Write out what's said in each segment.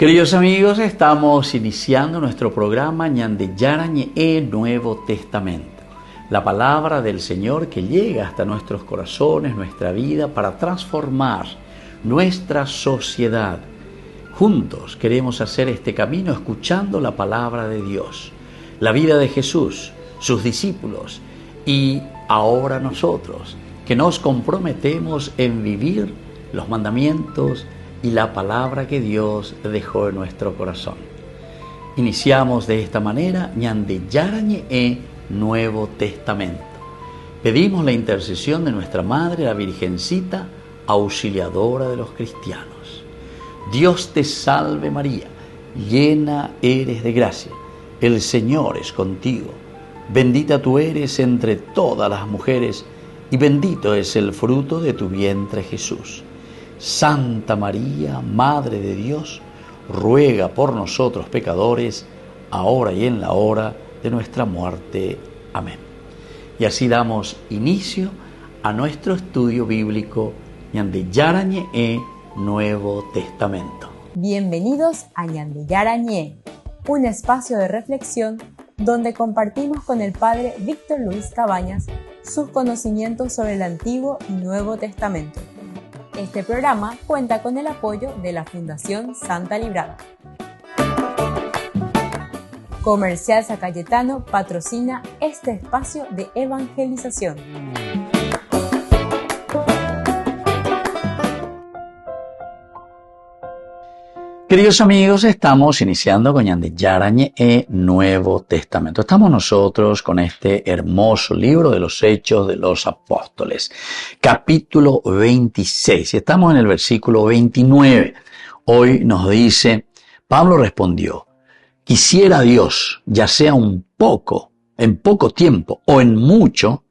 Queridos amigos, estamos iniciando nuestro programa Ñandeyarañe Nuevo Testamento. La palabra del Señor que llega hasta nuestros corazones, nuestra vida, para transformar nuestra sociedad. Juntos queremos hacer este camino escuchando la palabra de Dios, la vida de Jesús, sus discípulos y ahora nosotros, que nos comprometemos en vivir los mandamientos y la palabra que Dios dejó en nuestro corazón. Iniciamos de esta manera Ñandeyarañe Nuevo Testamento. Pedimos la intercesión de nuestra Madre, la Virgencita, auxiliadora de los cristianos. Dios te salve María, llena eres de gracia, el Señor es contigo. Bendita tú eres entre todas las mujeres y bendito es el fruto de tu vientre Jesús. Santa María, Madre de Dios, ruega por nosotros pecadores, ahora y en la hora de nuestra muerte. Amén. Y así damos inicio a nuestro estudio bíblico Ñandeyarañe Nuevo Testamento. Bienvenidos a Ñandeyarañe, un espacio de reflexión donde compartimos con el Padre Víctor Luis Cabañas sus conocimientos sobre el Antiguo y Nuevo Testamento. Este programa cuenta con el apoyo de la Fundación Santa Librada. Comercial San Cayetano patrocina este espacio de evangelización. Queridos amigos, estamos iniciando con Ñandeyarañe Nuevo Testamento. Estamos nosotros con este hermoso libro de los Hechos de los Apóstoles, capítulo 26. Estamos en el versículo 29. Hoy nos dice, Pablo respondió, quisiera Dios, ya sea un poco, en poco tiempo o en mucho,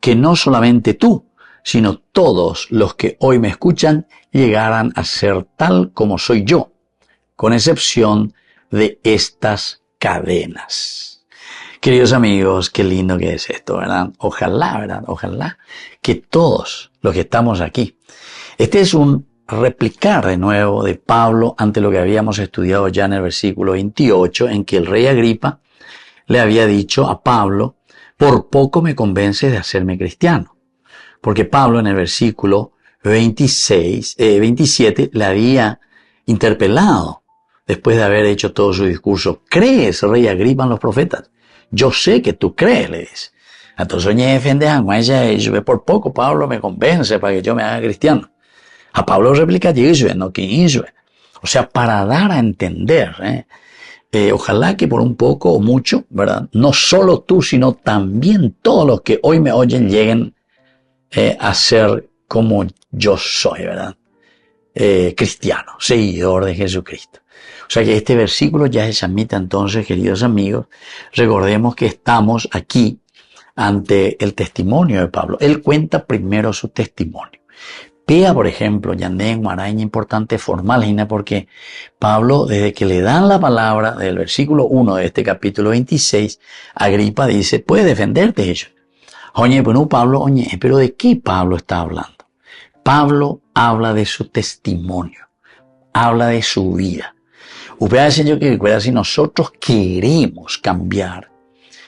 que no solamente tú, sino todos los que hoy me escuchan llegaran a ser tal como soy yo, con excepción de estas cadenas. Queridos amigos, qué lindo que es esto, ¿verdad? Ojalá, ¿verdad? Ojalá que todos los que estamos aquí. Este es un replicar de nuevo de Pablo ante lo que habíamos estudiado ya en el versículo 28, en que el rey Agripa le había dicho a Pablo, por poco me convences de hacerme cristiano. Porque Pablo en el versículo 27 le había interpelado después de haber hecho todo su discurso. ¿Crees, rey Agripa, en los profetas? Yo sé que tú crees, le dice. Entonces, por poco Pablo me convence para que yo me haga cristiano. A Pablo replica, no que o sea, para dar a entender, ojalá que por un poco o mucho, ¿verdad? No solo tú, sino también todos los que hoy me oyen lleguen a ser como yo soy, ¿verdad? Cristiano, seguidor de Jesucristo. O sea que este versículo ya se samita entonces, queridos amigos, recordemos que estamos aquí ante el testimonio de Pablo. Él cuenta primero su testimonio. Pea, por ejemplo, Yandé en Guaraña, importante formal, porque Pablo, desde que le dan la palabra del versículo 1 de este capítulo 26, Agripa dice, puede defenderte ellos. Oye, bueno, Pablo, pero ¿de qué Pablo está hablando? Pablo habla de su testimonio, habla de su vida. Si nosotros queremos cambiar,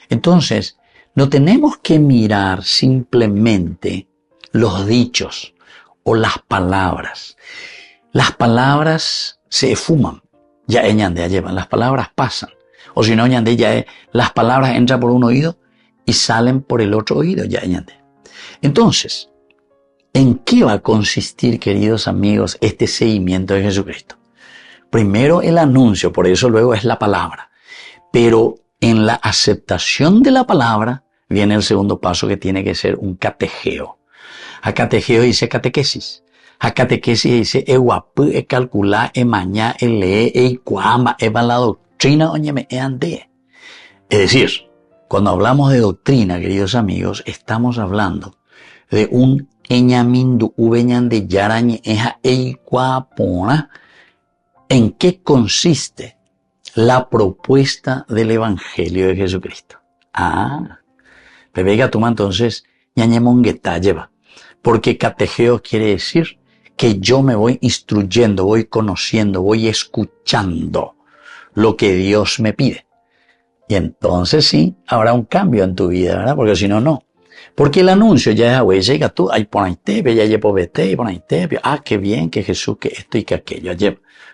entonces no tenemos que mirar simplemente los dichos o las palabras. Las palabras se esfuman, ya llevan, las palabras pasan. O si no, las palabras entran por un oído y salen por el otro oído, Entonces, ¿en qué va a consistir, queridos amigos, este seguimiento de Jesucristo? Primero el anuncio, por eso luego es la palabra. Pero en la aceptación de la palabra viene el segundo paso, que tiene que ser un catejeo. A catejeo dice catequesis. A catequesis dice eguapú, calculá, mañá, lee, cuamba, la doctrina, ande. Es decir, cuando hablamos de doctrina, queridos amigos, estamos hablando de un eñamindu Ñandeyarañe cuapona. ¿En qué consiste la propuesta del Evangelio de Jesucristo? Pepega toma entonces ñañemongueta lleva, porque catejeo quiere decir que yo me voy instruyendo, voy conociendo, voy escuchando lo que Dios me pide. Y entonces sí, habrá un cambio en tu vida, ¿verdad? Porque si no, no. Porque el anuncio ya es, güey, llega tú, ahí pon ahí te, ya llevo vete, pon ahí te, qué bien, que Jesús, que esto y que aquello,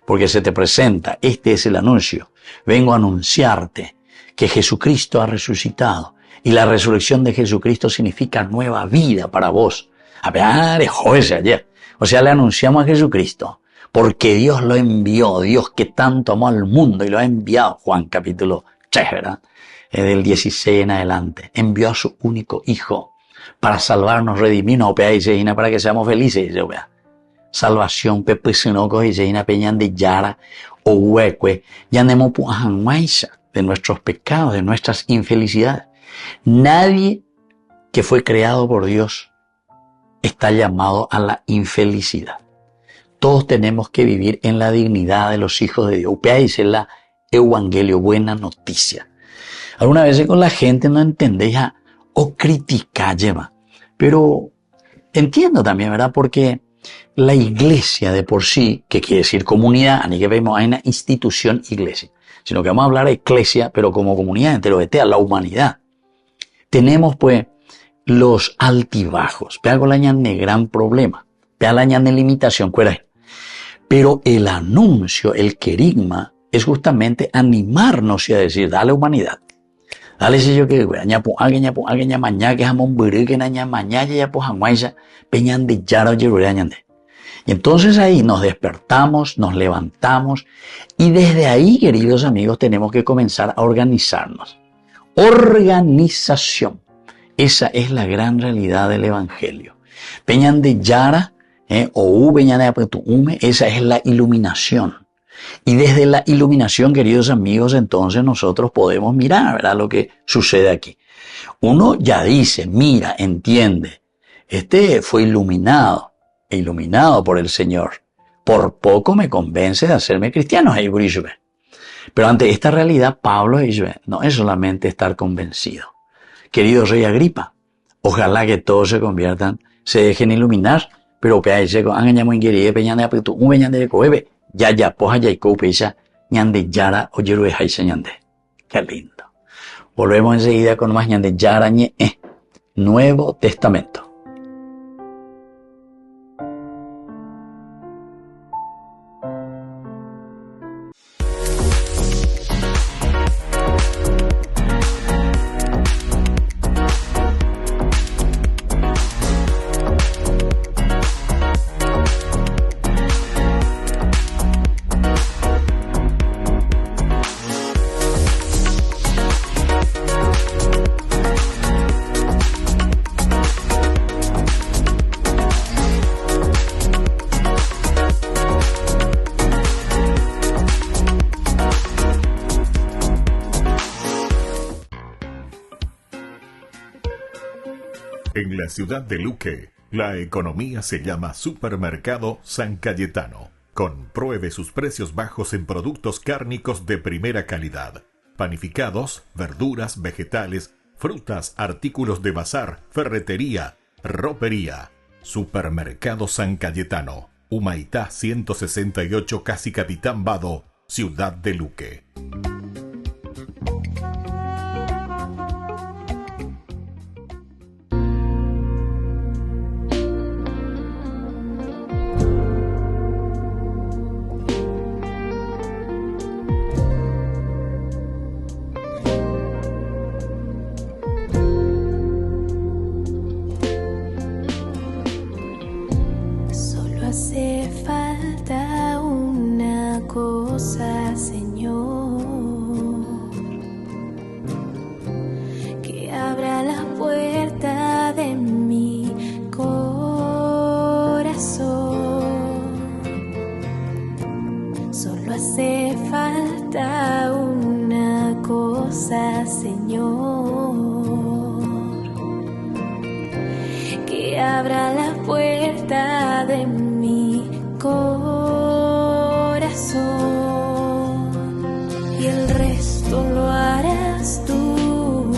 porque se te presenta, este es el anuncio. Vengo a anunciarte que Jesucristo ha resucitado. Y la resurrección de Jesucristo significa nueva vida para vos. A ver, joder, ayer. O sea, le anunciamos a Jesucristo, porque Dios lo envió, Dios que tanto amó al mundo y lo ha enviado, Juan capítulo 3, ¿verdad? Del 16 en adelante, envió a su único hijo para salvarnos, redimirnos, para que seamos felices, salvación, pepe, sinoco, y peñan de yara, o huecue, ya nemo de nuestros pecados, de nuestras infelicidades. Nadie que fue creado por Dios está llamado a la infelicidad. Todos tenemos que vivir en la dignidad de los hijos de Dios. Upea dice la evangelio, buena noticia. Algunas veces con la gente no entendéis o criticáis, pero entiendo también, ¿verdad? Porque la iglesia de por sí, que quiere decir comunidad, ni que vemos hay una institución iglesia, sino que vamos a hablar de iglesia, pero como comunidad enterovetea, la humanidad. Tenemos pues los altibajos, pega con la ñan gran problema, pega la ñan de limitación, pero el anuncio, el querigma, es justamente animarnos y a decir, dale humanidad. Dale si yo que alguien mañana que jamón burri que naña mañana ya pues hanguaisa peñan de yaro yerurañande. Y entonces ahí nos despertamos, nos levantamos y desde ahí, queridos amigos, tenemos que comenzar a organizarnos. Organización. Esa es la gran realidad del evangelio. Peñan de yara o peñan de apetume, esa es la iluminación. Y desde la iluminación, queridos amigos, entonces nosotros podemos mirar, ¿verdad?, lo que sucede aquí. Uno ya dice, mira, entiende, este fue iluminado por el Señor. Por poco me convence de hacerme cristiano. Pero ante esta realidad, Pablo dice, no es solamente estar convencido. Querido rey Agripa, ojalá que todos se conviertan, se dejen iluminar, pero que hay ya, poja ya y copecha, ñande yara o yerue jaisa ñande. Qué lindo. Volvemos enseguida con más ñande yara ñe, Nuevo Testamento. En la ciudad de Luque, la economía se llama Supermercado San Cayetano. Compruebe sus precios bajos en productos cárnicos de primera calidad. Panificados, verduras, vegetales, frutas, artículos de bazar, ferretería, ropería. Supermercado San Cayetano. Humaitá 168, Casi Capitán Vado, ciudad de Luque. Hace falta una cosa, Señor, que abra la puerta de mi corazón. Solo hace falta una cosa, Señor, que abra la puerta de mi corazón, y el resto lo harás tú,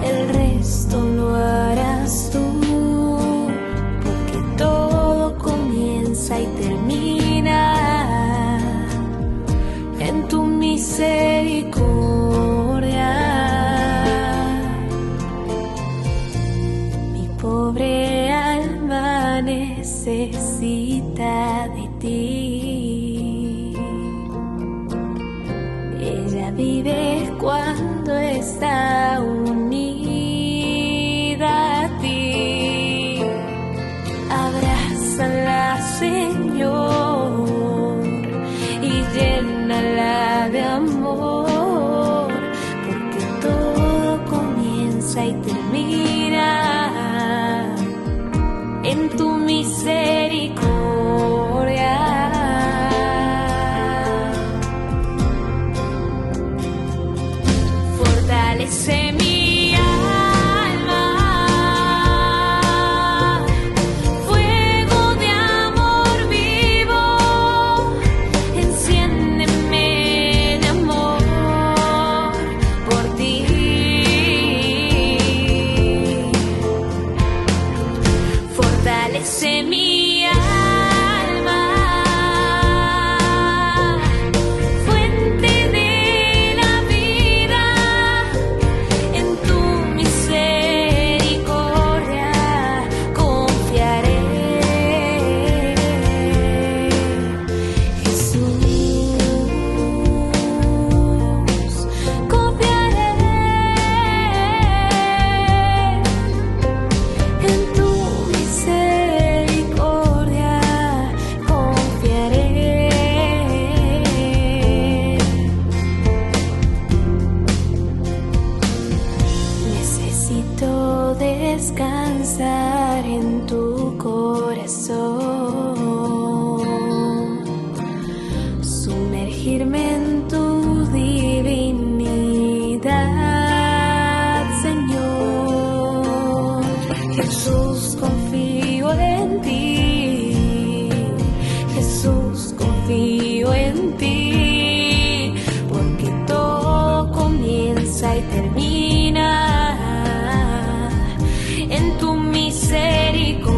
el resto lo harás tú, porque todo comienza necesita de ti. Ella vive cuando está unida a ti. Abrázala, Señor, y llénala de amor, porque todo comienza y termina en tu misericordia. Fortalece mi alma, fuego de amor vivo, enciéndeme de amor por ti. Fortalece mi alma, fuente de la vida, en tu misericordia confiaré. Jesús, confiaré en tu misericordia, confiaré. Necesito descansar en tu corazón, sumergirme en tu divinidad, Señor. Jesús, confío en ti. Jesús, confío en ti, porque todo comienza y termina en tu misericordia.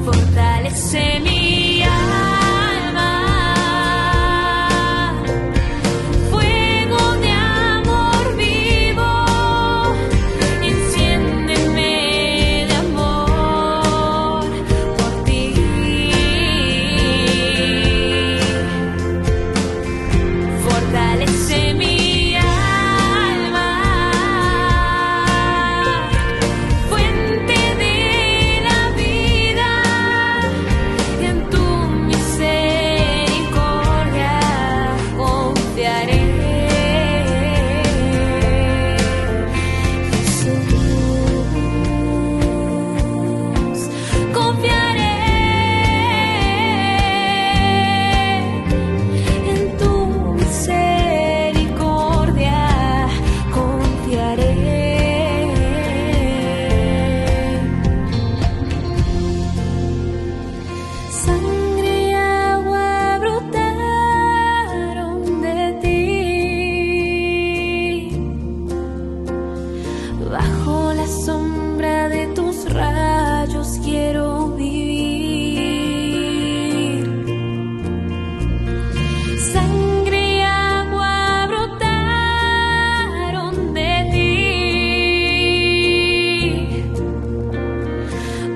Fortalece mi alma, fuego de amor vivo, enciéndeme de amor por ti. Fortalece mi alma, fuente de la vida, en tu misericordia confiaré. Jesús, confiaré en tu misericordia, confiaré. Sangre y agua brotaron de ti, bajo la sombra de tus rayos quiero vivir. Sangre y agua brotaron de ti,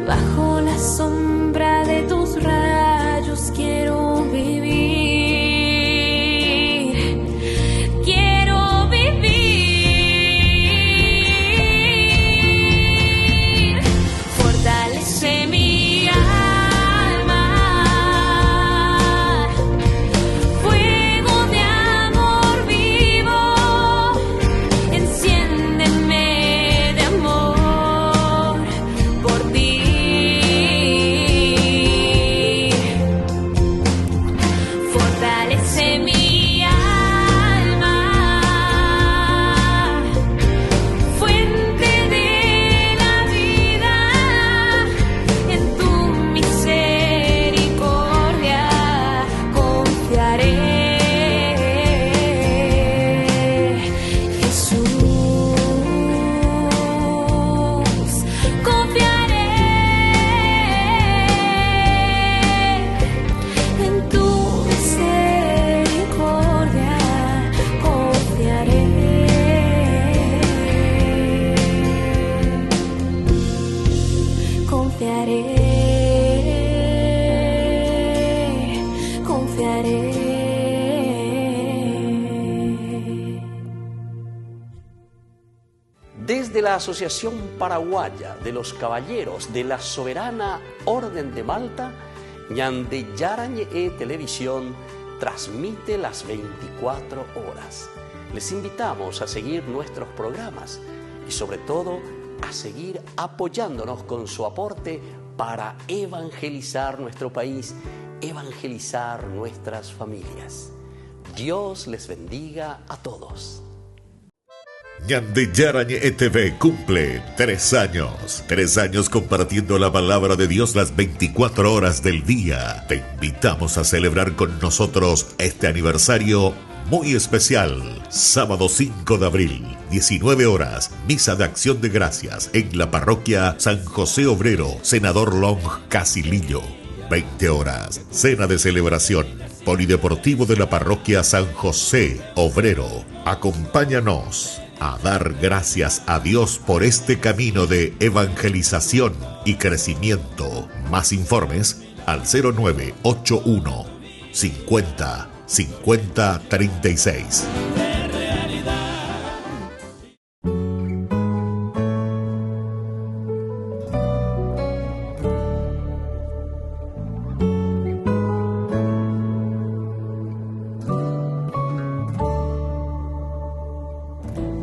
bajo la sombra de tus rayos quiero vivir. Quiero vivir. Fortalece mi alma, fuego de amor vivo, enciéndeme de amor por ti. confiaré. Desde la Asociación Paraguaya de los Caballeros de la Soberana Orden de Malta, Ñandeyarañe Televisión transmite las 24 horas. Les invitamos a seguir nuestros programas y sobre todo a seguir apoyándonos con su aporte para evangelizar nuestro país, evangelizar nuestras familias. Dios les bendiga a todos. Ñandeyarañe TV cumple 3 años. 3 años compartiendo la palabra de Dios las 24 horas del día. Te invitamos a celebrar con nosotros este aniversario muy especial. Sábado 5 de abril, 19 horas, misa de acción de gracias en la parroquia San José Obrero, Senador Long, Casilillo. 20 horas, cena de celebración, polideportivo de la parroquia San José Obrero. Acompáñanos a dar gracias a Dios por este camino de evangelización y crecimiento. Más informes al 0981 50 50 36.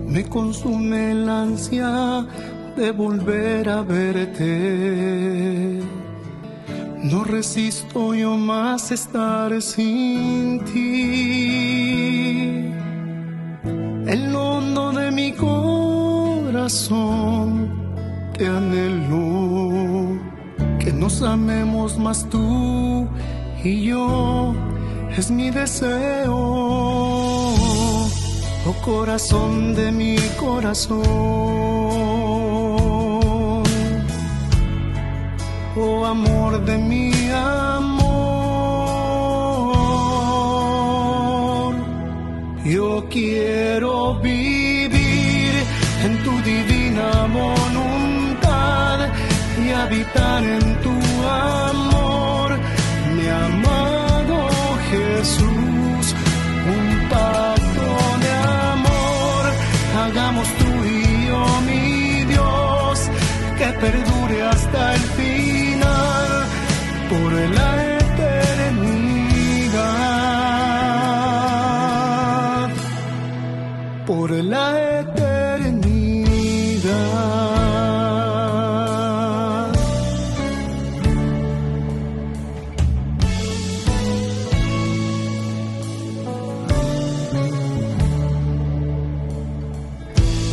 Me consume el ansia de volver a verte. No resisto yo más estar sin ti. En lo hondo de mi corazón te anhelo. Que nos amemos más tú y yo. Es mi deseo. Oh corazón de mi corazón, oh amor de mi amor, yo quiero vivir en tu divina voluntad y habitar en tu amor, mi amado Jesús, un pacto de amor, hagamos tú y yo, mi Dios, que perdure hasta el final, por la eternidad, por la eternidad.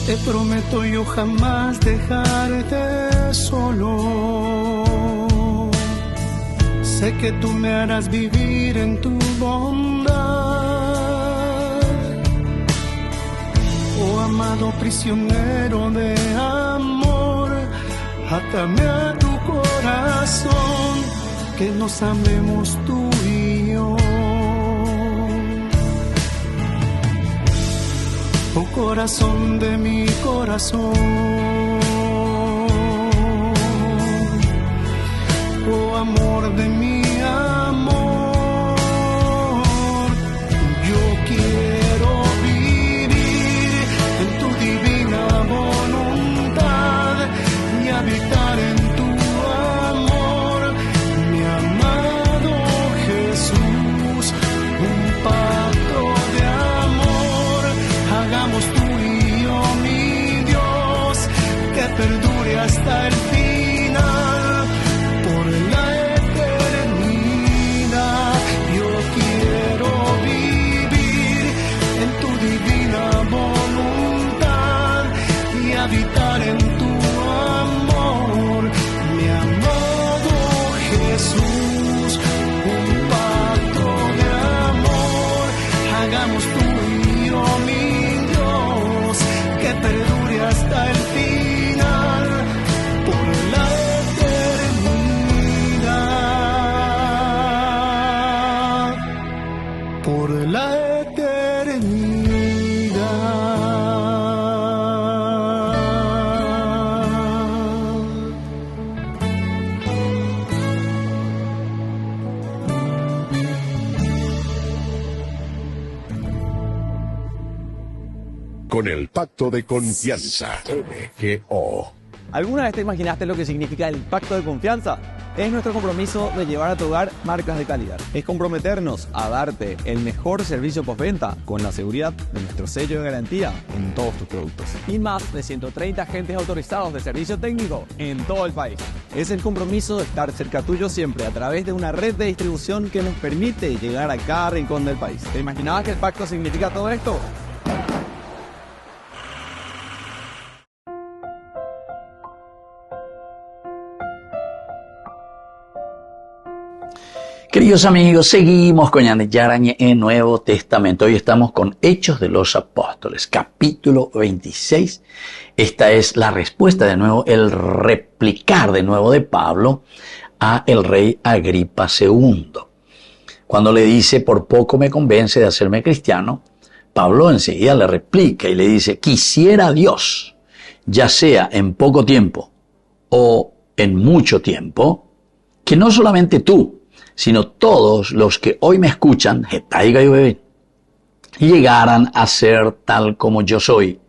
Te prometo yo jamás dejarte solo. Sé que tú me harás vivir en tu bondad. Oh amado prisionero de amor, átame a tu corazón, que nos amemos tú y yo. Oh corazón de mi corazón, oh amor de mi amor, yo quiero vivir en tu divina voluntad y habitar en tu amor, mi amado Jesús, un pacto de amor, hagamos tú y yo, mi Dios, que perdure hasta el final, por la eternidad. con el Pacto de Confianza. MGO. ¿Alguna vez te imaginaste lo que significa el Pacto de Confianza? Es nuestro compromiso de llevar a tu hogar marcas de calidad. Es comprometernos a darte el mejor servicio postventa con la seguridad de nuestro sello de garantía en todos tus productos. Y más de 130 agentes autorizados de servicio técnico en todo el país. Es el compromiso de estar cerca tuyo siempre a través de una red de distribución que nos permite llegar a cada rincón del país. ¿Te imaginabas que el pacto significa todo esto? Queridos amigos, seguimos con Ñande Yarañe en Nuevo Testamento. Hoy estamos con Hechos de los Apóstoles, capítulo 26. Esta es la respuesta de nuevo, el replicar de nuevo de Pablo a el rey Agripa II. Cuando le dice, por poco me convence de hacerme cristiano, Pablo enseguida le replica y le dice, quisiera Dios, ya sea en poco tiempo o en mucho tiempo, que no solamente tú, sino todos los que hoy me escuchan, llegaran a ser tal como yo soy,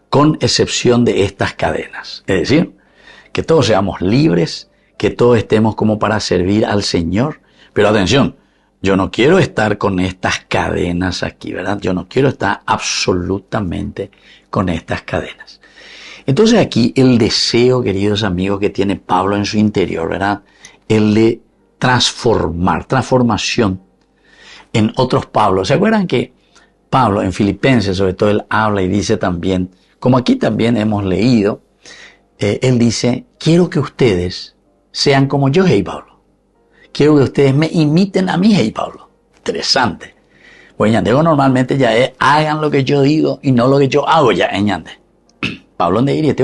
con excepción de estas cadenas. Es decir, que todos seamos libres, que todos estemos como para servir al Señor. Pero atención, yo no quiero estar con estas cadenas aquí, ¿verdad? Yo no quiero estar absolutamente con estas cadenas. Entonces aquí el deseo, queridos amigos, que tiene Pablo en su interior, ¿verdad? El de transformación en otros Pablos. ¿Se acuerdan que Pablo en Filipenses, sobre todo, él habla y dice también, como aquí también hemos leído, él dice, quiero que ustedes sean como yo, hey Pablo. Quiero que ustedes me imiten a mí, hey Pablo. Interesante. Pues Ñande, normalmente ya es, hagan lo que yo digo y no lo que yo hago ya, Ñande. Pablo de diría,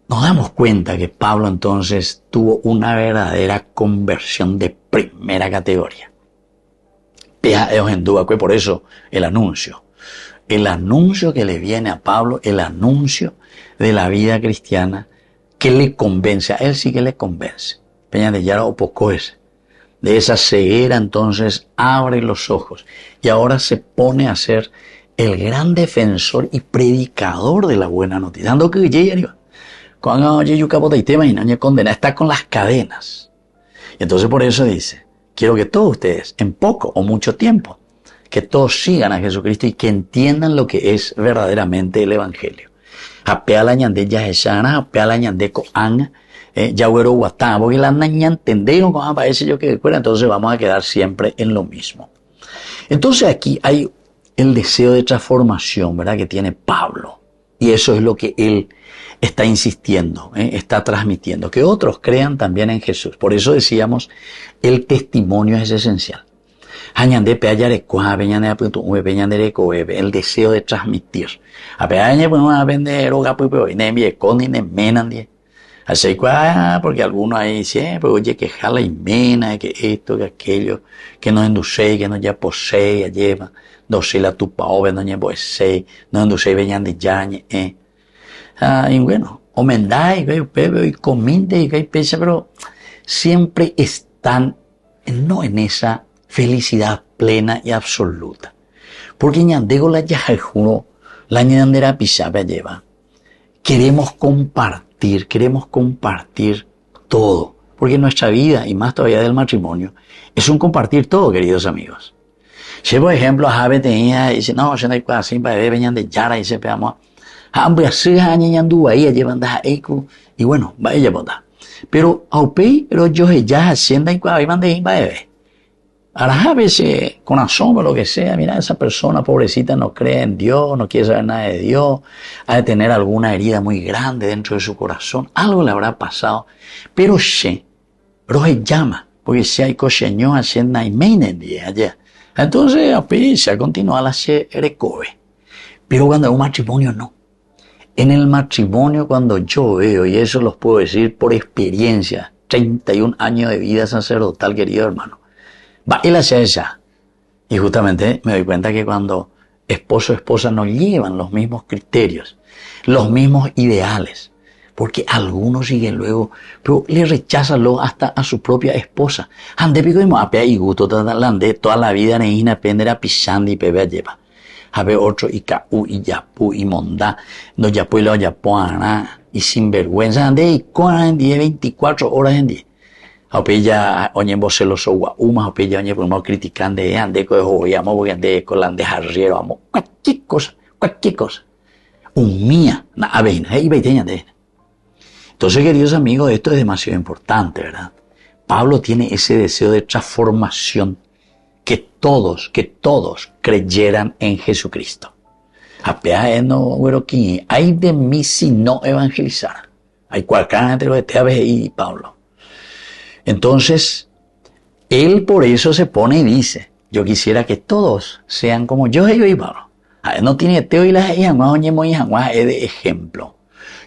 nos damos cuenta que Pablo entonces tuvo una verdadera conversión de primera categoría. Por eso el anuncio que le viene a Pablo, el anuncio de la vida cristiana que le convence, a él sí que le convence. Peña de Yara Opocoese, de esa ceguera entonces abre los ojos y ahora se pone a ser el gran defensor y predicador de la buena noticia. Dando que llegue cuando yo capo de tema y no me condena, está con las cadenas. Y entonces por eso dice, quiero que todos ustedes, en poco o mucho tiempo, que todos sigan a Jesucristo y que entiendan lo que es verdaderamente el Evangelio. Apea la ñande ya esana, apea la ñande coan, ya güero guatá, porque la ñan entendieron como parece yo que recuerda, entonces vamos a quedar siempre en lo mismo. Entonces aquí hay el deseo de transformación, ¿verdad?, que tiene Pablo. Y eso es lo que él está insistiendo, está transmitiendo, que otros crean también en Jesús. Por eso decíamos, el testimonio es esencial. El deseo de transmitir. Porque algunos ahí dicen, oye, que jala y mena, que esto, que aquello, que no endusei, que no ya posee, ya lleva, doce la tupa ove, no ya posee, no endusei, veñan de yañe, y bueno, omendai, y cominte, y pesa, pero siempre están, no en esa felicidad plena y absoluta. Porque ñandego la yajajuro, la ñandera pisaba lleva. Queremos compartir todo. Porque nuestra vida, y más todavía del matrimonio, es un compartir todo, queridos amigos. Si por ejemplo, Jave tenía, dice, no, yo no hay cosas así, para ver, venían de Yara, y se pegamos, y bueno, va ella boda. Pero, pero yo ya haciendo y cuando iban de ir, va a ver. Ahora a veces, con asombro, lo que sea, mira, esa persona pobrecita no cree en Dios, no quiere saber nada de Dios, ha de tener alguna herida muy grande dentro de su corazón, algo le habrá pasado, pero se llama, porque si hay coseño haciendo y meinen allá. Entonces, se continúa la se recobe. Pero cuando hay un matrimonio, no. En el matrimonio, cuando yo veo, y eso los puedo decir por experiencia, 31 años de vida sacerdotal, querido hermano, va él hacia ella. Y justamente me doy cuenta que cuando esposo o esposa no llevan los mismos criterios, los mismos ideales, porque algunos siguen luego, pero le rechazan luego hasta a su propia esposa. Ande pico y moapea y gusto, toda la vida neina pendera pisando y pebea lleva. A ver otro y caú y yapu y mondá. No yapu y lo yapuana. Y sinvergüenza ande y 24 horas en día. A ya oye vos celoso guauma, a ya oye por más criticando de ande con joyamo, porque ande con la ande jarriero, amo, cualquier cosa. Mía, a ver, y veiteña de. Entonces, queridos amigos, esto es demasiado importante, ¿verdad? Pablo tiene ese deseo de transformación, que todos creyeran en Jesucristo. Apea no, güero, que hay de mí si no evangelizar. Hay cualquiera entre los de y Pablo. Entonces, él por eso se pone y dice, yo quisiera que todos sean como yo y Pablo. No tiene teo y las de ejemplo.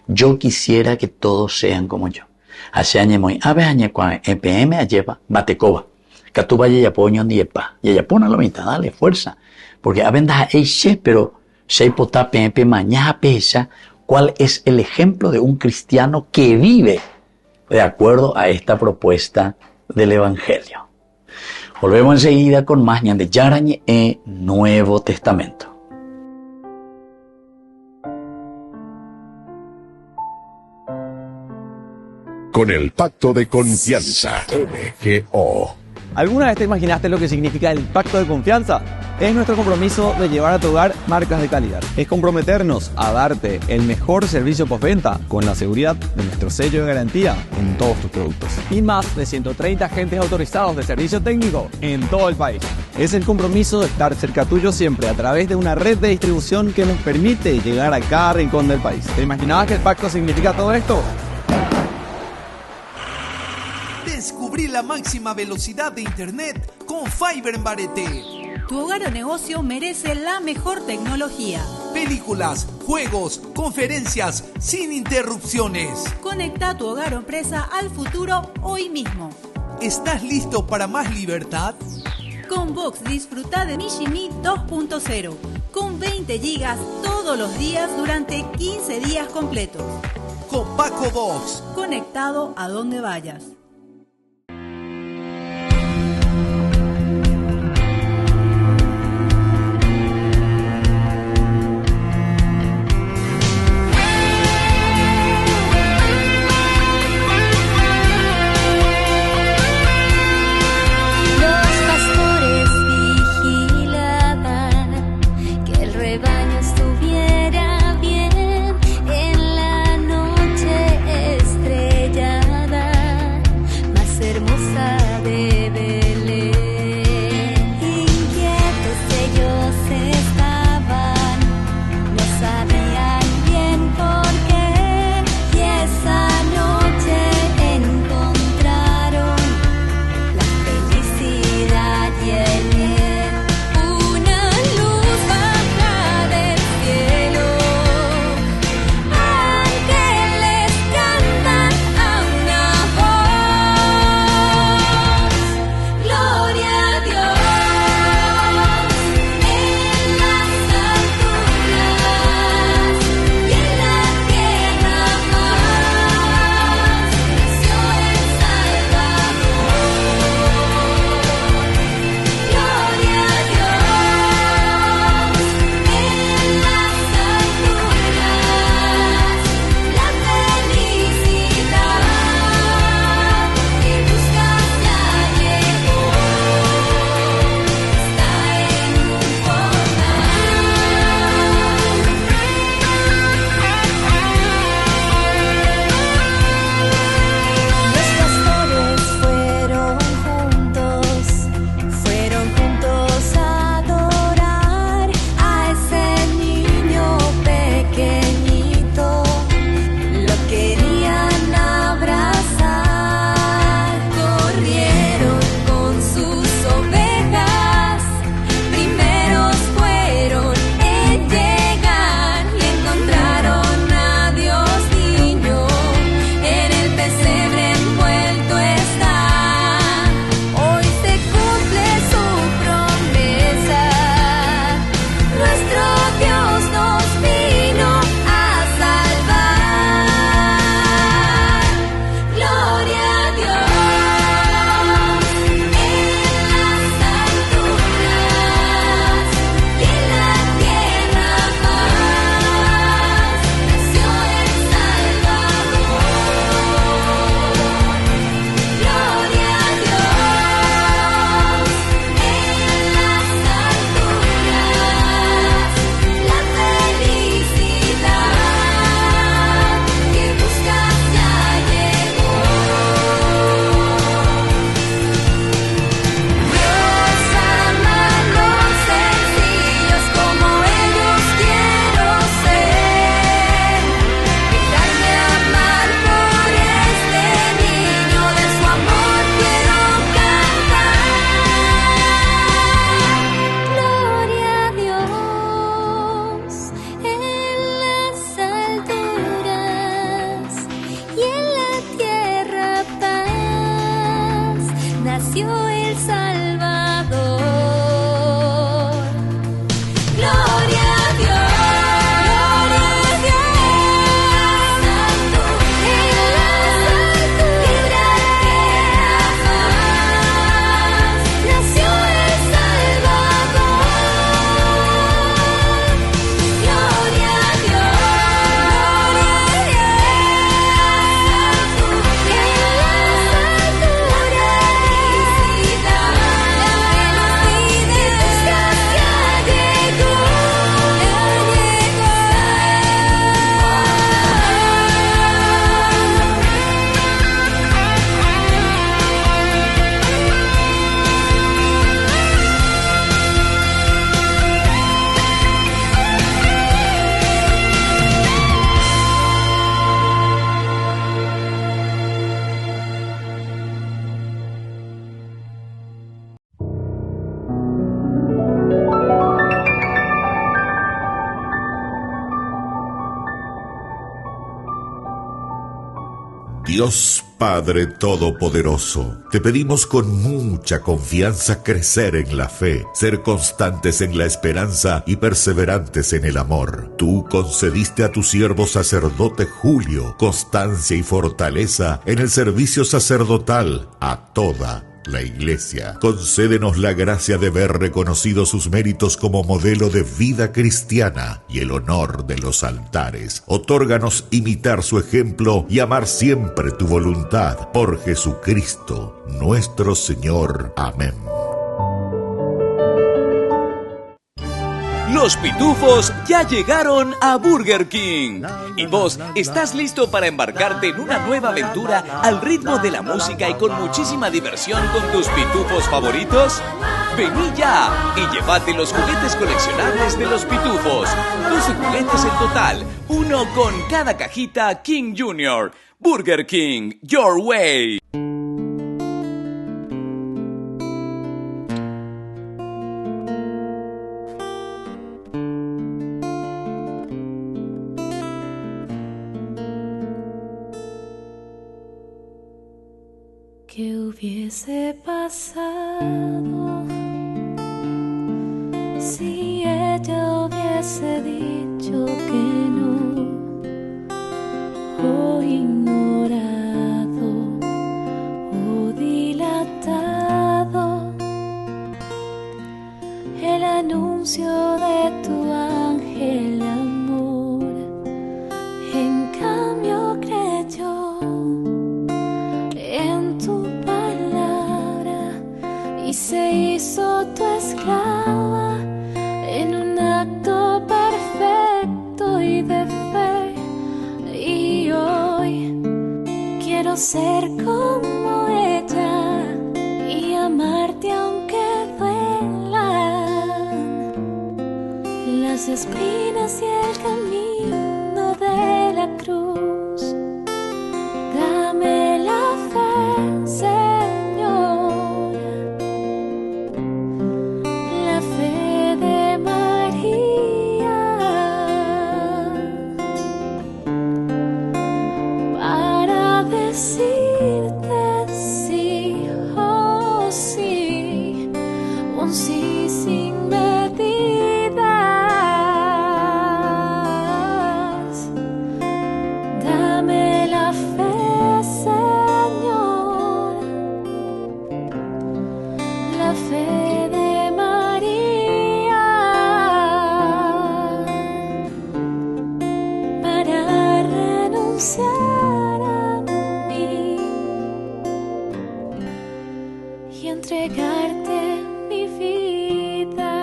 Yo quisiera que todos sean como yo. Así añemoy, EPM ayepa, batecoba. Catuba ya poño ni epa. Ya pone la mitad, dale fuerza. Porque avendas pero se pota PMP mañana pesa. ¿Cuál es el ejemplo de un cristiano que vive de acuerdo a esta propuesta del Evangelio? Volvemos enseguida con más de Yarañe Nuevo Testamento. Con el pacto de confianza. MGO. ¿Alguna vez te imaginaste lo que significa el pacto de confianza? Es nuestro compromiso de llevar a tu hogar marcas de calidad. Es comprometernos a darte el mejor servicio postventa con la seguridad de nuestro sello de garantía en todos tus productos. Y más de 130 agentes autorizados de servicio técnico en todo el país. Es el compromiso de estar cerca tuyo siempre a través de una red de distribución que nos permite llegar a cada rincón del país. ¿Te imaginabas que el pacto significa todo esto? Descubrí la máxima velocidad de internet con Fiber en Barete. Tu hogar o negocio merece la mejor tecnología. Películas, juegos, conferencias, sin interrupciones. Conecta tu hogar o empresa al futuro hoy mismo. ¿Estás listo para más libertad? Con Vox disfruta de Mishimi 2.0 con 20 gigas todos los días durante 15 días completos. Con Paco Vox. Conectado a donde vayas. nació el Salvador. Gloria a Dios, gloria a Dios, santo en las alturas, nació el Salvador. Gloria a Dios, gloria a Dios, santo en las Dios Padre Todopoderoso, te pedimos con mucha confianza crecer en la fe, ser constantes en la esperanza y perseverantes en el amor. Tú concediste a tu siervo sacerdote Julio constancia y fortaleza en el servicio sacerdotal a toda la Iglesia. Concédenos la gracia de ver reconocidos sus méritos como modelo de vida cristiana y el honor de los altares. Otórganos imitar su ejemplo y amar siempre tu voluntad. Por Jesucristo, nuestro Señor. Amén. Los pitufos ya llegaron a Burger King. ¿Y vos estás listo para embarcarte en una nueva aventura al ritmo de la música y con muchísima diversión con tus pitufos favoritos? Vení ya y llévate los juguetes coleccionables de los pitufos. 12 juguetes en total, uno con cada cajita King Jr. Burger King, your way. ¿Qué hubiese pasado si ella hubiese dicho que no, o ignorado o dilatado el anuncio de tu ángel amor? En cambio creyó en tu palabra y se hizo tu esclava en un acto perfecto y de fe. Y hoy quiero ser como ella y amarte aunque duelan las espinas y el camino de la cruz. Dame la fe, Señor, la fe de María, para decirte sí, oh sí, un sí sin medidas. Dame la fe, Señor, la fe de María, para renunciar a mí y entregarte mi vida.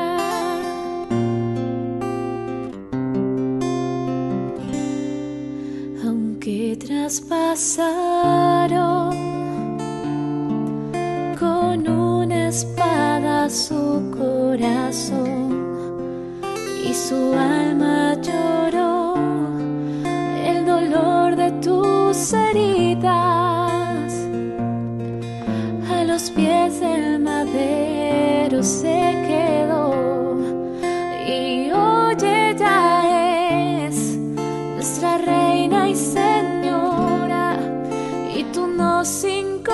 Aunque traspasaron con una espada su corazón y su alma lloró el dolor de tus heridas, a los pies del madero se quedó. Y hoy ella es nuestra reina y señora, y tú nos incorporas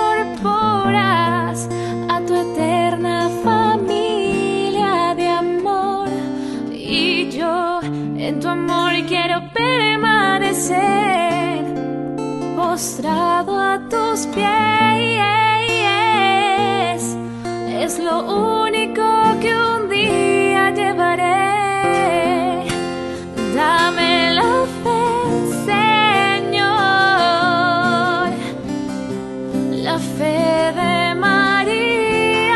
postrado a tus pies. Es lo único que un día llevaré. Dame la fe, Señor, la fe de María,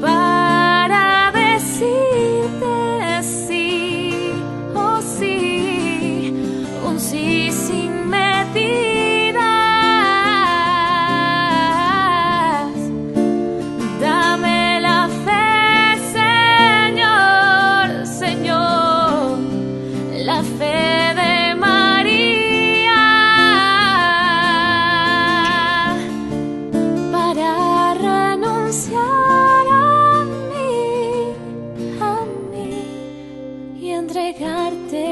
para decirte sí, oh sí, un sí sin medida. Dame la fe, Señor, Señor, la fe de María, para renunciar a mí y entregarte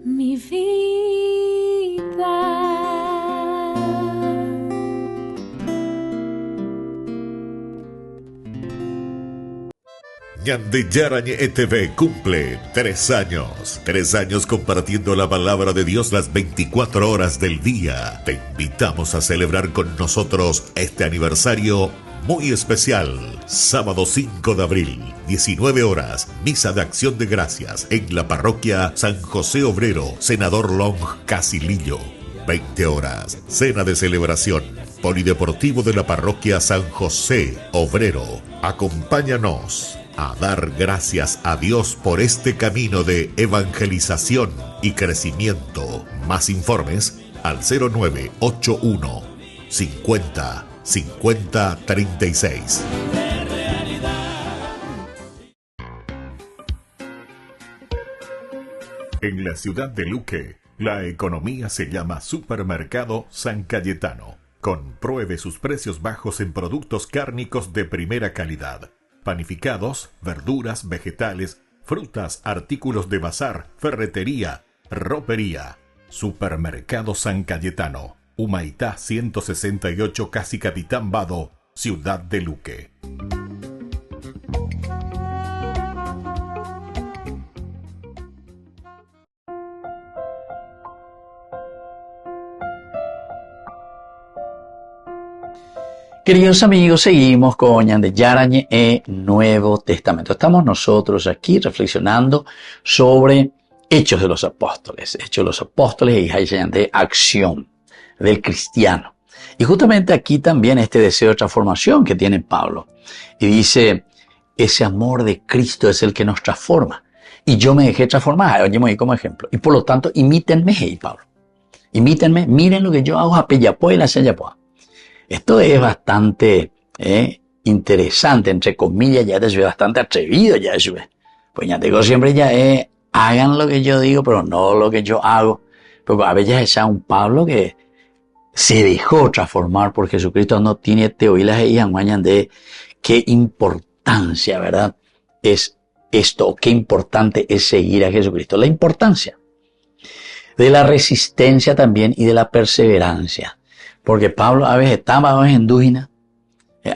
mi vida. Ñande Yarañe ETV cumple 3 años. 3 años compartiendo la palabra de Dios las 24 horas del día. Te invitamos a celebrar con nosotros este aniversario muy especial. Sábado 5 de abril, 19 horas, misa de acción de gracias en la parroquia San José Obrero, Senador Long, Casilillo. 20 horas, cena de celebración, polideportivo de la parroquia San José Obrero. Acompáñanos a dar gracias a Dios por este camino de evangelización y crecimiento. Más informes al 0981 50 50 36. En la ciudad de Luque, la economía se llama Supermercado San Cayetano. Compruebe sus precios bajos en productos cárnicos de primera calidad. Panificados, verduras, vegetales, frutas, artículos de bazar, ferretería, ropería. Supermercado San Cayetano, Humaitá 168, Casi Capitán Vado, Ciudad de Luque. Queridos amigos, seguimos con Ñande Yarañe Nuevo Testamento. Estamos nosotros aquí reflexionando sobre Hechos de los Apóstoles. Hechos de los Apóstoles y de acción del cristiano. Y justamente aquí también este deseo de transformación que tiene Pablo. Y dice, ese amor de Cristo es el que nos transforma. Y yo me dejé transformar, oye, me di como ejemplo. Y por lo tanto, imítenme, Pablo. Imítenme, miren lo que yo hago a Peyapoa y la Seyapoa. Esto es bastante interesante, entre comillas, ya es bastante atrevido, ya es. Pues ya digo siempre, ya hagan lo que yo digo, pero no lo que yo hago. Porque a veces es un Pablo que se dejó transformar por Jesucristo, no tiene teorías y anguañan de qué importancia, ¿verdad? Es esto, qué importante es seguir a Jesucristo. La importancia de la resistencia también y de la perseverancia. Porque Pablo a veces estaba en Dúgina,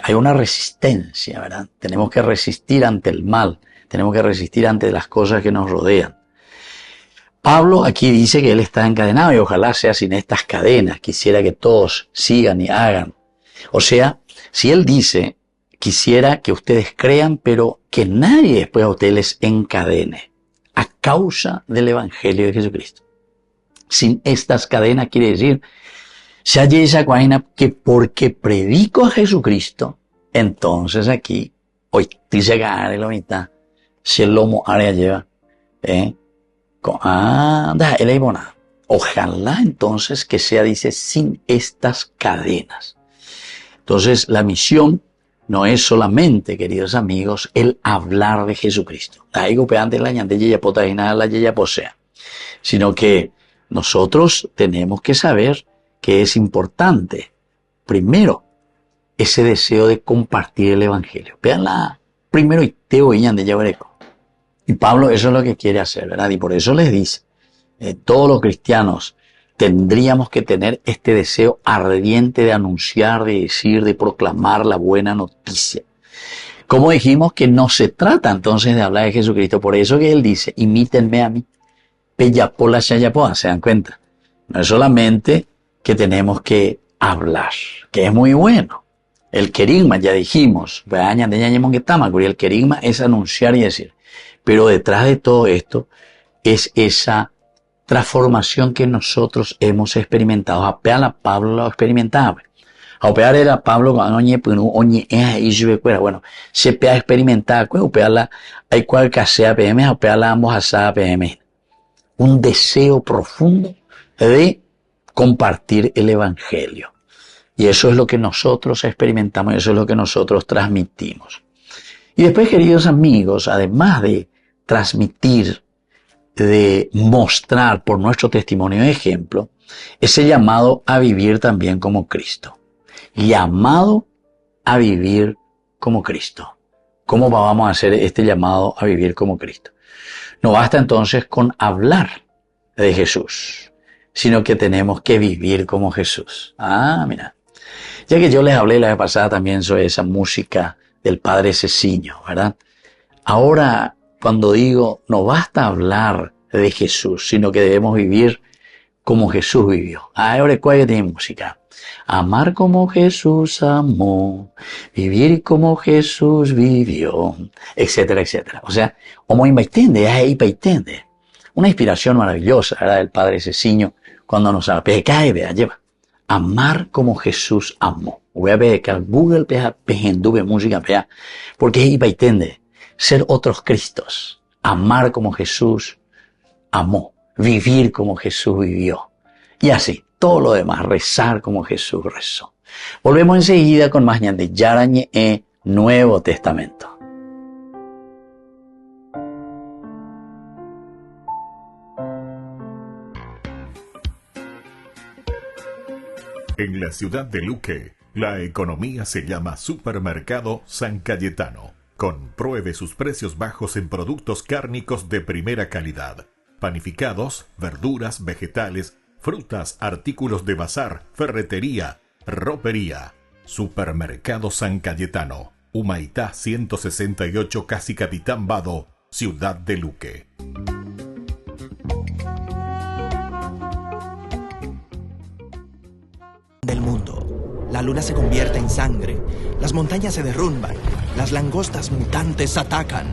hay una resistencia, ¿verdad? Tenemos que resistir ante el mal, tenemos que resistir ante las cosas que nos rodean. Pablo aquí dice que él está encadenado y ojalá sea sin estas cadenas, quisiera que todos sigan y hagan. O sea, si él dice, quisiera que ustedes crean, pero que nadie después a ustedes les encadene a causa del Evangelio de Jesucristo. Sin estas cadenas quiere decir, se halla esa cuaina que porque predico a Jesucristo, entonces aquí, hoy dice que haré la mitad, si el lomo área lleva, ojalá entonces que sea, dice, sin estas cadenas. Entonces la misión no es solamente, queridos amigos, el hablar de Jesucristo, sino que nosotros tenemos que saber que es importante, primero, ese deseo de compartir el Evangelio. Veanla primero y te oían de Yabareco. Y Pablo eso es lo que quiere hacer, ¿verdad? Y por eso les dice, todos los cristianos tendríamos que tener este deseo ardiente de anunciar, de decir, de proclamar la buena noticia. Como dijimos que no se trata entonces de hablar de Jesucristo, por eso que él dice, imítenme a mí. peyapola chayapoa, ¿se dan cuenta? No es solamente que tenemos que hablar, que es muy bueno. El querigma, ya dijimos, el querigma es anunciar y decir. Pero detrás de todo esto es esa transformación que nosotros hemos experimentado. Apeala Pablo lo experimentaba. Apear era Pablo cuando bueno, se pea experimentar, apeala hay cual que sea PM, apeala ambos asada PM. Un deseo profundo de compartir el evangelio. Y eso es lo que nosotros experimentamos, eso es lo que nosotros transmitimos. Y después, queridos amigos, además de transmitir, de mostrar por nuestro testimonio de ejemplo, ese llamado a vivir también como Cristo. Llamado a vivir como Cristo. ¿Cómo vamos a hacer este llamado a vivir como Cristo? No basta entonces con hablar de Jesús, sino que tenemos que vivir como Jesús. Mira. Ya que yo les hablé la vez pasada también sobre esa música del Padre Cecinio, ¿verdad? Ahora, cuando digo, no basta hablar de Jesús, sino que debemos vivir como Jesús vivió. Ahora, ¿cuál tiene música? Amar como Jesús amó, vivir como Jesús vivió, etcétera, etcétera. O sea, como impaitende, una inspiración maravillosa, ¿verdad? Del Padre Cecinio, cuando nos habla, lleva. Amar como Jesús amó. Voy a ver que al Google pejenduve música, porque es ipaitende, ser otros Cristos. Amar como Jesús amó. Vivir como Jesús vivió. Y así, todo lo demás, rezar como Jesús rezó. Volvemos enseguida con más de Yarañe Nuevo Testamento. En la ciudad de Luque, la economía se llama Supermercado San Cayetano. Compruebe sus precios bajos en productos cárnicos de primera calidad. Panificados, verduras, vegetales, frutas, artículos de bazar, ferretería, ropería. Supermercado San Cayetano. Humaitá 168, Casi Capitán Vado, ciudad de Luque. Del mundo. La luna se convierte en sangre, las montañas se derrumban, las langostas mutantes atacan.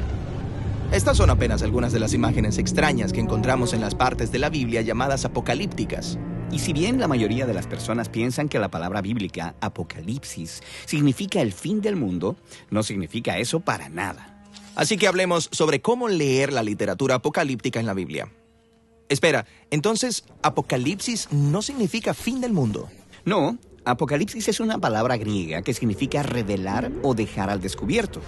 Estas son apenas algunas de las imágenes extrañas que encontramos en las partes de la Biblia llamadas apocalípticas. Y si bien la mayoría de las personas piensan que la palabra bíblica, apocalipsis, significa el fin del mundo, no significa eso para nada. Así que hablemos sobre cómo leer la literatura apocalíptica en la Biblia. Espera, entonces, apocalipsis no significa fin del mundo. No, apocalipsis es una palabra griega que significa revelar o dejar al descubierto.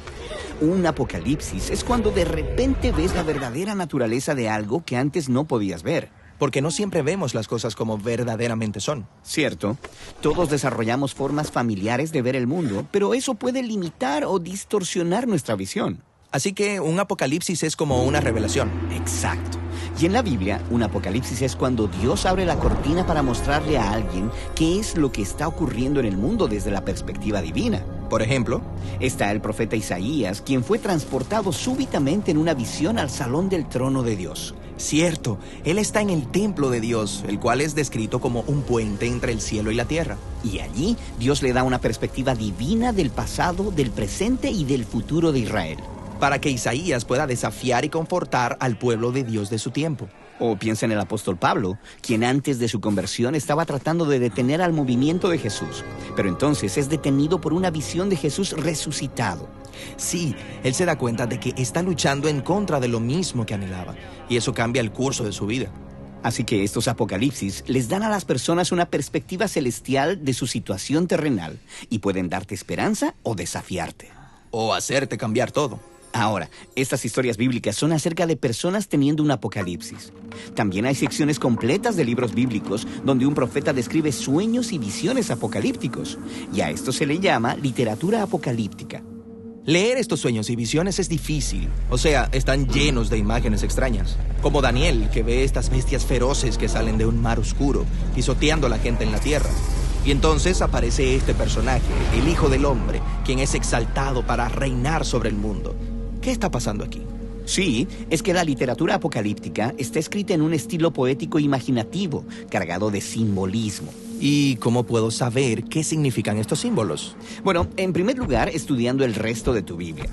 Un apocalipsis es cuando de repente ves la verdadera naturaleza de algo que antes no podías ver. Porque no siempre vemos las cosas como verdaderamente son. Cierto. Todos desarrollamos formas familiares de ver el mundo, pero eso puede limitar o distorsionar nuestra visión. Así que un apocalipsis es como una revelación. Exacto. Y en la Biblia, un apocalipsis es cuando Dios abre la cortina para mostrarle a alguien qué es lo que está ocurriendo en el mundo desde la perspectiva divina. Por ejemplo, está el profeta Isaías, quien fue transportado súbitamente en una visión al salón del trono de Dios. Cierto, él está en el templo de Dios, el cual es descrito como un puente entre el cielo y la tierra. Y allí, Dios le da una perspectiva divina del pasado, del presente y del futuro de Israel. Para que Isaías pueda desafiar y confortar al pueblo de Dios de su tiempo. O piensa en el apóstol Pablo, quien antes de su conversión estaba tratando de detener al movimiento de Jesús. Pero entonces es detenido por una visión de Jesús resucitado. Sí, él se da cuenta de que está luchando en contra de lo mismo que anhelaba. Y eso cambia el curso de su vida. Así que estos apocalipsis les dan a las personas una perspectiva celestial de su situación terrenal. Y pueden darte esperanza o desafiarte. O hacerte cambiar todo. Ahora, estas historias bíblicas son acerca de personas teniendo un apocalipsis. También hay secciones completas de libros bíblicos donde un profeta describe sueños y visiones apocalípticos. Y a esto se le llama literatura apocalíptica. Leer estos sueños y visiones es difícil. O sea, están llenos de imágenes extrañas. Como Daniel, que ve estas bestias feroces que salen de un mar oscuro, pisoteando a la gente en la tierra. Y entonces aparece este personaje, el Hijo del Hombre, quien es exaltado para reinar sobre el mundo. ¿Qué está pasando aquí? Sí, es que la literatura apocalíptica está escrita en un estilo poético imaginativo, cargado de simbolismo. ¿Y cómo puedo saber qué significan estos símbolos? Bueno, en primer lugar, estudiando el resto de tu Biblia.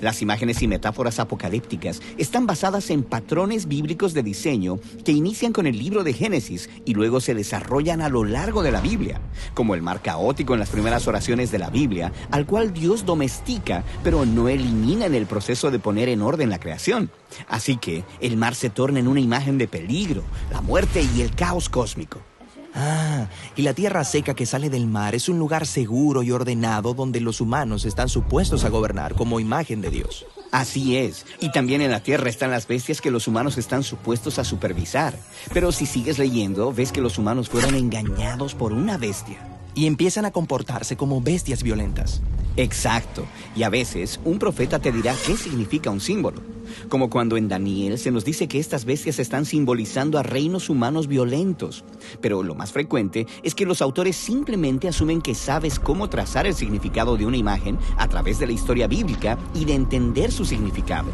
Las imágenes y metáforas apocalípticas están basadas en patrones bíblicos de diseño que inician con el libro de Génesis y luego se desarrollan a lo largo de la Biblia, como el mar caótico en las primeras oraciones de la Biblia, al cual Dios domestica, pero no elimina en el proceso de poner en orden la creación. Así que el mar se torna en una imagen de peligro, la muerte y el caos cósmico. Ah, y la tierra seca que sale del mar es un lugar seguro y ordenado donde los humanos están supuestos a gobernar como imagen de Dios. Así es, y también en la tierra están las bestias que los humanos están supuestos a supervisar. Pero si sigues leyendo, ves que los humanos fueron engañados por una bestia. Y empiezan a comportarse como bestias violentas. Exacto, y a veces un profeta te dirá qué significa un símbolo. Como cuando en Daniel se nos dice que estas bestias están simbolizando a reinos humanos violentos. Pero lo más frecuente es que los autores simplemente asumen que sabes cómo trazar el significado de una imagen a través de la historia bíblica y de entender su significado.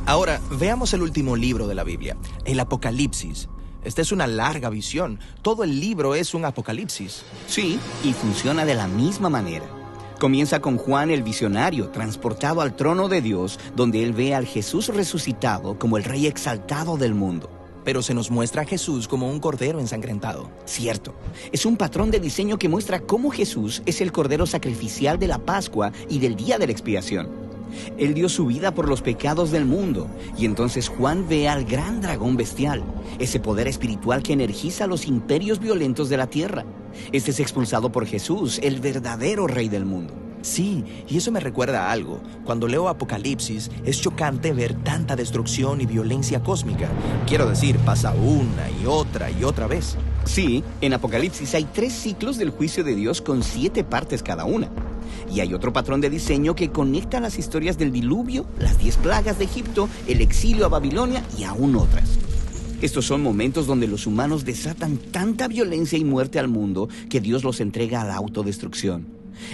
Ahora, veamos el último libro de la Biblia, el Apocalipsis. Esta es una larga visión. Todo el libro es un apocalipsis. Sí, y funciona de la misma manera. Comienza con Juan el visionario, transportado al trono de Dios, donde él ve al Jesús resucitado como el rey exaltado del mundo. Pero se nos muestra a Jesús como un cordero ensangrentado. Cierto, es un patrón de diseño que muestra cómo Jesús es el cordero sacrificial de la Pascua y del día de la expiación. Él dio su vida por los pecados del mundo, y entonces Juan ve al gran dragón bestial, ese poder espiritual que energiza los imperios violentos de la tierra. Este es expulsado por Jesús, el verdadero rey del mundo. Sí, y eso me recuerda a algo. Cuando leo Apocalipsis, es chocante ver tanta destrucción y violencia cósmica. Quiero decir, pasa una y otra vez. Sí, en Apocalipsis hay 3 ciclos del juicio de Dios con 7 partes cada una. Y hay otro patrón de diseño que conecta las historias del diluvio, las 10 plagas de Egipto, el exilio a Babilonia y aún otras. Estos son momentos donde los humanos desatan tanta violencia y muerte al mundo que Dios los entrega a la autodestrucción.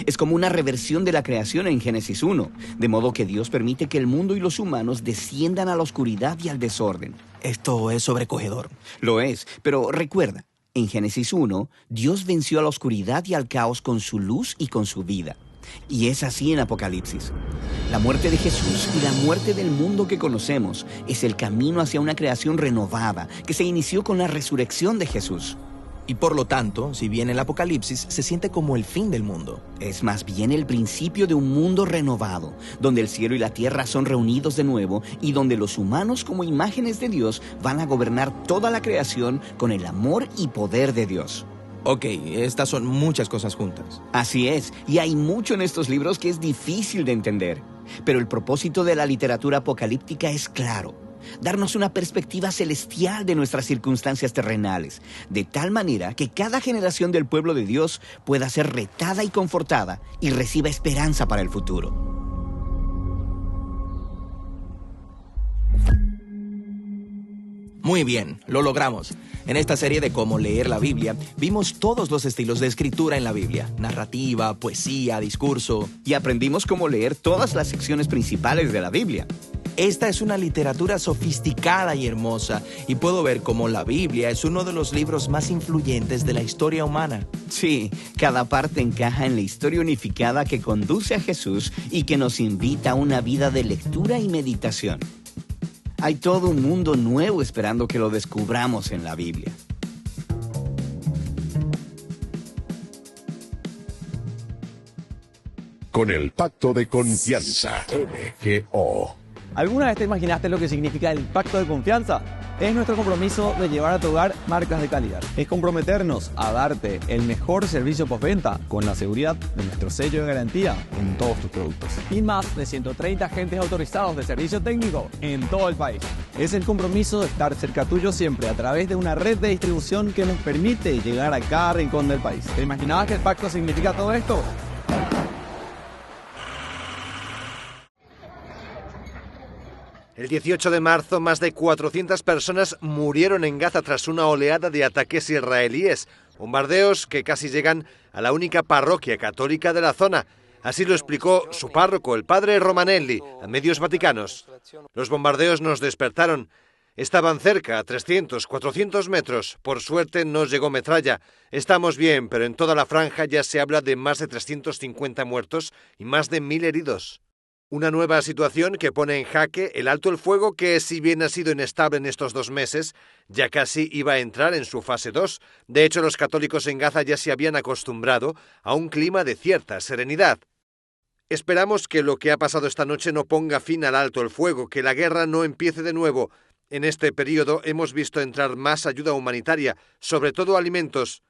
Es como una reversión de la creación en Génesis 1, de modo que Dios permite que el mundo y los humanos desciendan a la oscuridad y al desorden. Esto es sobrecogedor. Lo es, pero recuerda, en Génesis 1, Dios venció a la oscuridad y al caos con su luz y con su vida. Y es así en Apocalipsis. La muerte de Jesús y la muerte del mundo que conocemos es el camino hacia una creación renovada que se inició con la resurrección de Jesús. Y por lo tanto, si bien el Apocalipsis se siente como el fin del mundo, es más bien el principio de un mundo renovado, donde el cielo y la tierra son reunidos de nuevo y donde los humanos como imágenes de Dios van a gobernar toda la creación con el amor y poder de Dios. Ok, estas son muchas cosas juntas. Así es, y hay mucho en estos libros que es difícil de entender. Pero el propósito de la literatura apocalíptica es claro: darnos una perspectiva celestial de nuestras circunstancias terrenales, de tal manera que cada generación del pueblo de Dios pueda ser retada y confortada y reciba esperanza para el futuro. Muy bien, lo logramos. En esta serie de cómo leer la Biblia, vimos todos los estilos de escritura en la Biblia: narrativa, poesía, discurso. Y aprendimos cómo leer todas las secciones principales de la Biblia. Esta es una literatura sofisticada y hermosa, y puedo ver cómo la Biblia es uno de los libros más influyentes de la historia humana. Sí, cada parte encaja en la historia unificada que conduce a Jesús y que nos invita a una vida de lectura y meditación. Hay todo un mundo nuevo esperando que lo descubramos en la Biblia. Con el pacto de confianza, MGO. ¿Alguna vez te imaginaste lo que significa el pacto de confianza? Es nuestro compromiso de llevar a tu hogar marcas de calidad. Es comprometernos a darte el mejor servicio postventa con la seguridad de nuestro sello de garantía en todos tus productos. Y más de 130 agentes autorizados de servicio técnico en todo el país. Es el compromiso de estar cerca tuyo siempre a través de una red de distribución que nos permite llegar a cada rincón del país. ¿Te imaginabas que el pacto significa todo esto? El 18 de marzo, más de 400 personas murieron en Gaza tras una oleada de ataques israelíes, bombardeos que casi llegan a la única parroquia católica de la zona. Así lo explicó su párroco, el padre Romanelli, a medios vaticanos. Los bombardeos nos despertaron. Estaban cerca, a 300, 400 metros. Por suerte no llegó metralla. Estamos bien, pero en toda la franja ya se habla de más de 350 muertos y más de 1000 heridos. Una nueva situación que pone en jaque el alto el fuego que, si bien ha sido inestable en estos 2 meses, ya casi iba a entrar en su fase 2. De hecho, los católicos en Gaza ya se habían acostumbrado a un clima de cierta serenidad. Esperamos que lo que ha pasado esta noche no ponga fin al alto el fuego, que la guerra no empiece de nuevo. En este periodo hemos visto entrar más ayuda humanitaria, sobre todo alimentos.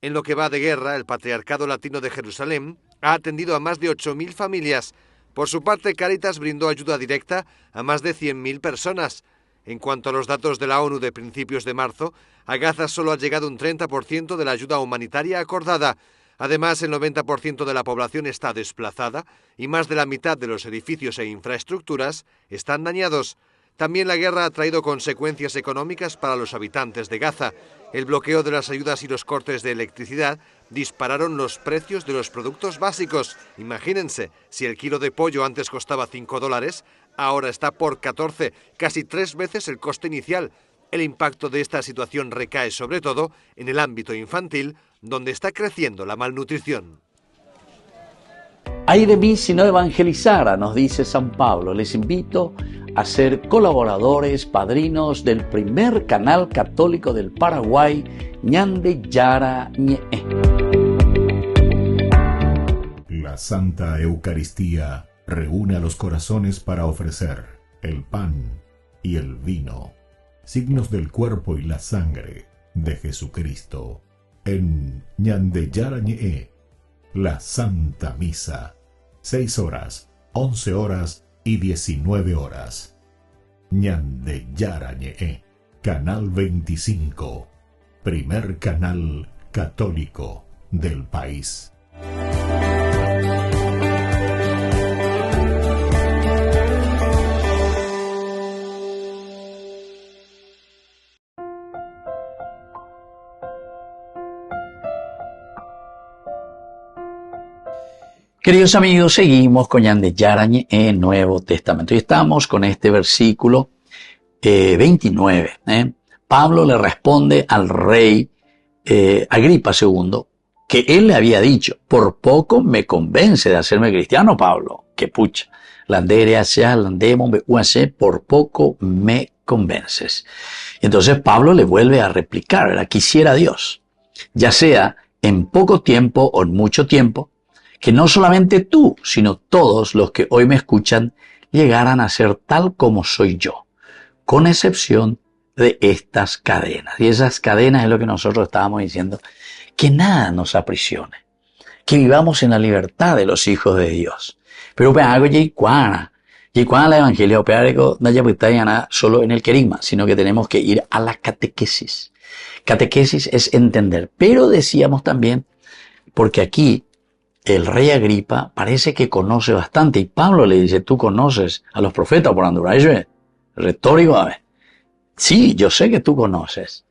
En lo que va de guerra, el Patriarcado Latino de Jerusalén ha atendido a más de 8.000 familias. Por su parte, Cáritas brindó ayuda directa a más de 100.000 personas. En cuanto a los datos de la ONU de principios de marzo, a Gaza solo ha llegado un 30% de la ayuda humanitaria acordada. Además, el 90% de la población está desplazada y más de la mitad de los edificios e infraestructuras están dañados. También la guerra ha traído consecuencias económicas para los habitantes de Gaza. El bloqueo de las ayudas y los cortes de electricidad dispararon los precios de los productos básicos. Imagínense, si el kilo de pollo antes costaba $5, ahora está por 14, casi 3 veces el coste inicial. El impacto de esta situación recae sobre todo en el ámbito infantil, donde está creciendo la malnutrición. Ay de mí si no evangelizara, nos dice San Pablo. Les invito a ser colaboradores, padrinos del primer canal católico del Paraguay, Ñande Yara Ñe'e. La Santa Eucaristía reúne a los corazones para ofrecer el pan y el vino, signos del cuerpo y la sangre de Jesucristo. En Ñande Yara Ñe'e, la Santa Misa, 6 horas, 11 horas y 19 horas. Ñande Yara Ñe'e, Canal 25, primer canal católico del país. Queridos amigos, seguimos con Ñande Yara Ñe'e en Nuevo Testamento y estamos con este versículo 29. Pablo le responde al rey Agripa II que él le había dicho: por poco me convence de hacerme cristiano, Pablo. Que pucha, por poco me convences. Entonces Pablo le vuelve a replicar, ¿verdad? Quisiera Dios, ya sea en poco tiempo o en mucho tiempo, que no solamente tú, sino todos los que hoy me escuchan llegaran a ser tal como soy yo, con excepción de estas cadenas. Y esas cadenas es lo que nosotros estábamos diciendo, que nada nos aprisione, que vivamos en la libertad de los hijos de Dios. Pero algo la evangelia operario no ya solo en el querigma, sino que tenemos que ir a la catequesis. Catequesis es entender, pero decíamos también, porque aquí el rey Agripa parece que conoce bastante, y Pablo le dice: tú conoces a los profetas por Andurayue. Retórico, a ver. Sí, yo sé que tú conoces,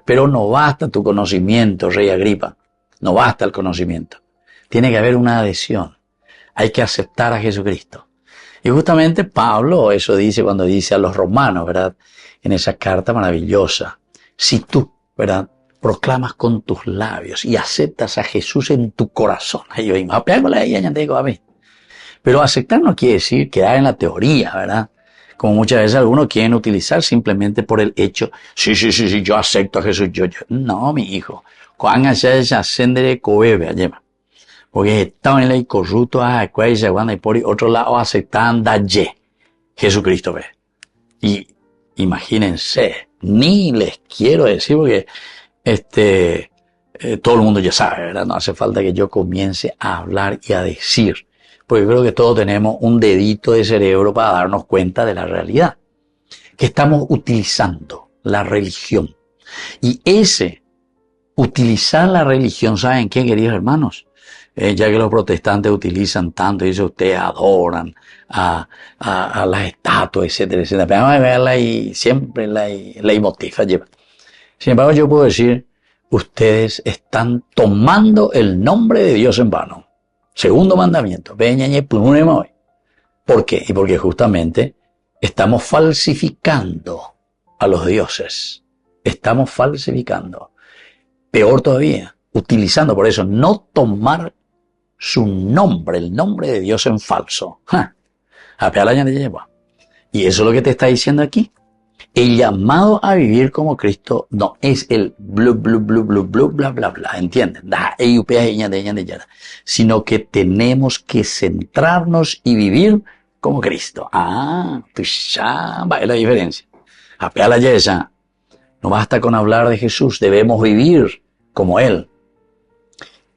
pero no basta tu conocimiento, rey Agripa, no basta el conocimiento. Tiene que haber una adhesión, hay que aceptar a Jesucristo. Y justamente Pablo eso dice cuando dice a los romanos, ¿verdad? En esa carta maravillosa: si tú, ¿verdad?, proclamas con tus labios y aceptas a Jesús en tu corazón. Pero aceptar no quiere decir quedar en la teoría, ¿verdad? Como muchas veces algunos quieren utilizar simplemente por el hecho, sí, yo acepto a Jesús, yo. No, mi hijo. Porque estaban en la corrupto, y por otro lado aceptan daye Jesucristo, ve. Y imagínense, ni les quiero decir porque todo el mundo ya sabe, ¿verdad? No hace falta que yo comience a hablar y a decir, porque creo que todos tenemos un dedito de cerebro para darnos cuenta de la realidad, que estamos utilizando la religión. Y utilizar la religión, ¿saben qué, queridos hermanos? Ya que los protestantes utilizan tanto, dice, ustedes adoran a las estatuas, etcétera, etcétera. Pero vamos a verla y siempre la motiva lleva. Sin embargo, yo puedo decir, ustedes están tomando el nombre de Dios en vano. Segundo mandamiento. ¿Por qué? Y porque justamente estamos falsificando a los dioses. Estamos falsificando. Peor todavía, utilizando por eso, no tomar su nombre, el nombre de Dios en falso. Y eso es lo que te está diciendo aquí. El llamado a vivir como Cristo no es el bla bla, ¿entienden? Sino que tenemos que centrarnos y vivir como Cristo. Es la diferencia. No basta con hablar de Jesús, debemos vivir como Él.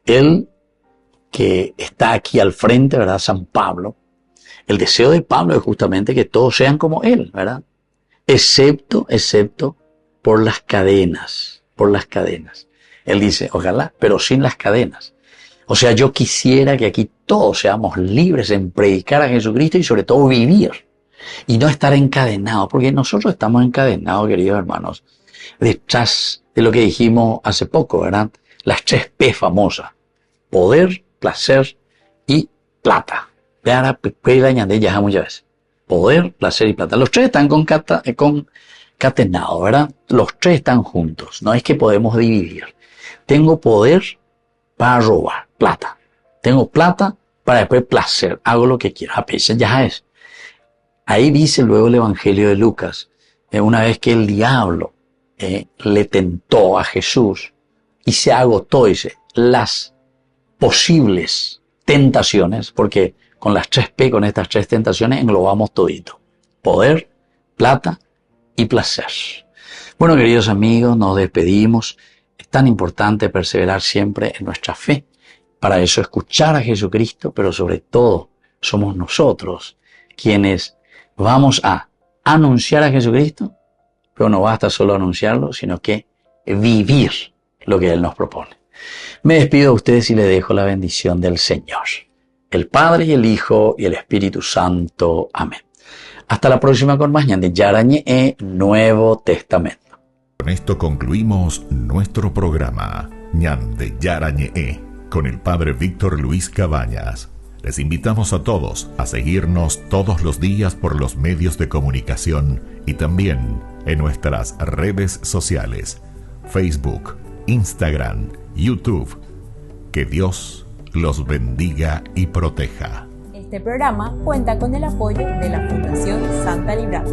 Él que está aquí al frente, ¿verdad? San Pablo. El deseo de Pablo es justamente que todos sean como Él, ¿verdad? Excepto por las cadenas. Él dice, ojalá, pero sin las cadenas. O sea, yo quisiera que aquí todos seamos libres en predicar a Jesucristo y sobre todo vivir. Y no estar encadenados, porque nosotros estamos encadenados, queridos hermanos, detrás de lo que dijimos hace poco, ¿verdad? Las 3 P famosas. Poder, placer y plata. Vean, puede añadir ya muchas veces. Poder, placer y plata. Los 3 están concatenados, ¿verdad? Los 3 están juntos. No es que podemos dividir. Tengo poder para robar, plata. Tengo plata para después placer. Hago lo que quiera. Ya es. Ahí dice luego el Evangelio de Lucas, una vez que el diablo le tentó a Jesús y se agotó, dice, las posibles tentaciones, porque con las 3 P, con estas 3 tentaciones, englobamos todito. Poder, plata y placer. Bueno, queridos amigos, nos despedimos. Es tan importante perseverar siempre en nuestra fe. Para eso escuchar a Jesucristo, pero sobre todo somos nosotros quienes vamos a anunciar a Jesucristo, pero no basta solo anunciarlo, sino que vivir lo que Él nos propone. Me despido de ustedes y les dejo la bendición del Señor, el Padre y el Hijo y el Espíritu Santo. Amén. Hasta la próxima con más Ñande Yarañe Nuevo Testamento. Con esto concluimos nuestro programa Ñande Yarañe con el Padre Víctor Luis Cabañas. Les invitamos a todos a seguirnos todos los días por los medios de comunicación y también en nuestras redes sociales, Facebook, Instagram, YouTube. Que Dios los bendiga y proteja. Este programa cuenta con el apoyo de la Fundación Santa Librada.